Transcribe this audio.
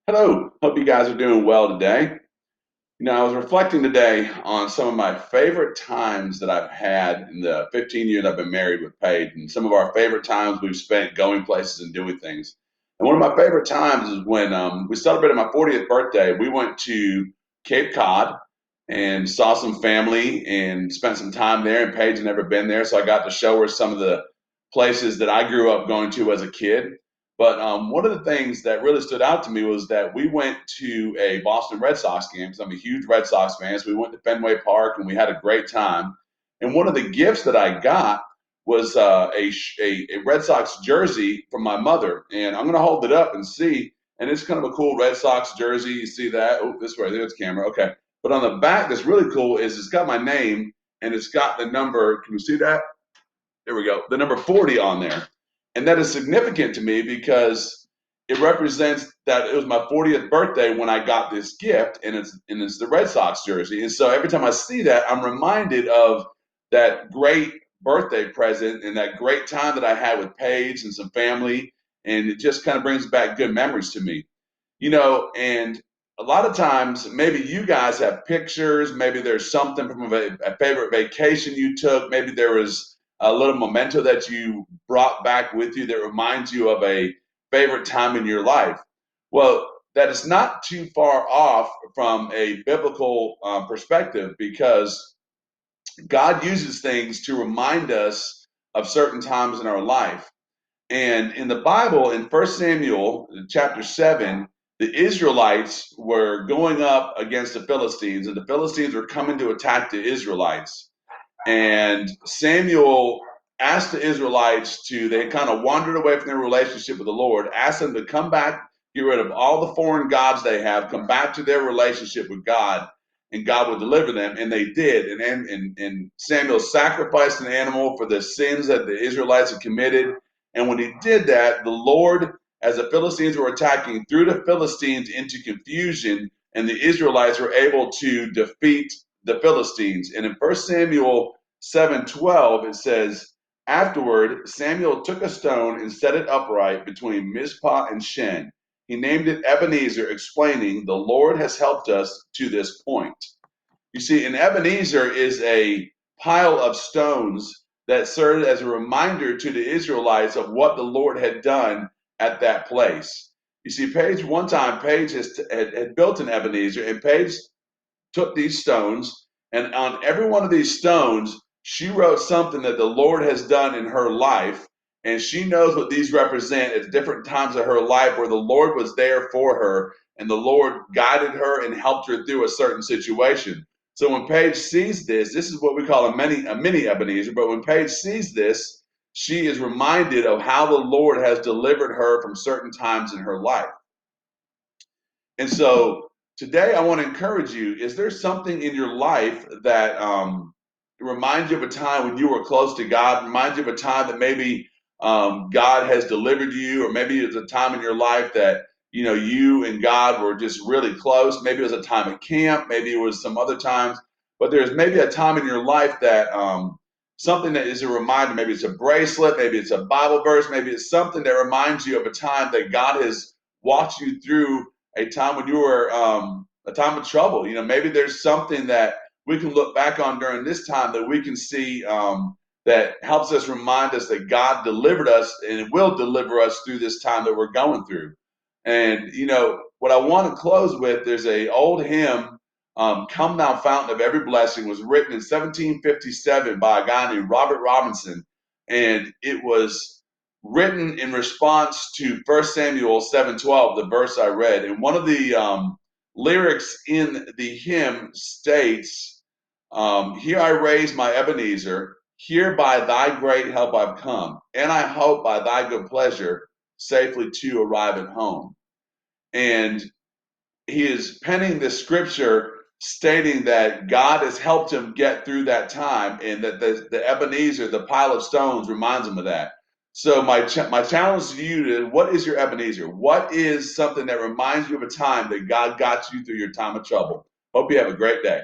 Hello, hope you guys are doing well today. I was reflecting today on some of my favorite times that I've had in the 15 years I've been married with Paige, and some of our favorite times we've spent going places and doing things. And one of my favorite times is when we celebrated my 40th birthday. We went to Cape Cod and saw some family and spent some time there. And Paige had never been there, so I got to show her some of the places that I grew up going to as a kid. But one of the things that really stood out to me was that we went to a Boston Red Sox game because I'm a huge Red Sox fan. So we went to Fenway Park and we had a great time. And one of the gifts that I got was a Red Sox jersey from my mother. And I'm going to hold it up and see. And it's kind of a cool Red Sox jersey. You see that? Oh, this way. There's the camera. Okay. But on the back, that's really cool is it's got my name and it's got the number. Can you see that? There we go. The number 40 on there. And that is significant to me because it represents that it was my 40th birthday when I got this gift, and it's the Red Sox jersey. And so every time I see that, I'm reminded of that great birthday present and that great time that I had with Paige and some family, and it just kind of brings back good memories to me. And a lot of times maybe you guys have pictures, maybe there's something from a favorite vacation you took, maybe there was a little memento that you brought back with you that reminds you of a favorite time in your life. Well, that is not too far off from a biblical perspective because God uses things to remind us of certain times in our life. And in the Bible, in 1 Samuel chapter 7, the Israelites were going up against the Philistines, and the Philistines were coming to attack the Israelites. And Samuel asked the Israelites they had kind of wandered away from their relationship with the Lord, asked them to come back, get rid of all the foreign gods they have, come back to their relationship with God, and God would deliver them. And they did. And Samuel sacrificed an animal for the sins that the Israelites had committed. And when he did that, the Lord, as the Philistines were attacking, threw the Philistines into confusion, and the Israelites were able to defeat the Philistines. And in 1 Samuel 7:12, it says, afterward, Samuel took a stone and set it upright between Mizpah and Shen. He named it Ebenezer, explaining, the Lord has helped us to this point. You see, an Ebenezer is a pile of stones that served as a reminder to the Israelites of what the Lord had done at that place. You see, one time, Paige had built an Ebenezer, and Paige took these stones, and on every one of these stones, she wrote something that the Lord has done in her life. And she knows what these represent at different times of her life where the Lord was there for her and the Lord guided her and helped her through a certain situation. So when Paige sees this is what we call a mini Ebenezer. But when Paige sees this, she is reminded of how the Lord has delivered her from certain times in her life. And so today I want to encourage you, is there something in your life that reminds you of a time when you were close to God, reminds you of a time that maybe God has delivered you, or maybe it's a time in your life that you and God were just really close. Maybe it was a time at camp, maybe it was some other times, but there's maybe a time in your life that something that is a reminder, maybe it's a bracelet, maybe it's a Bible verse, maybe it's something that reminds you of a time that God has walked you through a time when you were a time of trouble. Maybe there's something that we can look back on during this time that we can see that helps us remind us that God delivered us and will deliver us through this time that we're going through. And what I want to close with, there's a old hymn, "Come Thou Fountain of Every Blessing," was written in 1757 by a guy named Robert Robinson, and it was written in response to 1 Samuel 7:12, the verse I read. And one of the lyrics in the hymn states, "Here I raise my Ebenezer, here by thy great help I've come, and I hope by thy good pleasure safely to arrive at home." And he is penning this scripture stating that God has helped him get through that time, and that the Ebenezer, the pile of stones, reminds him of that. So my challenge to you is, what is your Ebenezer? What is something that reminds you of a time that God got you through your time of trouble? Hope you have a great day.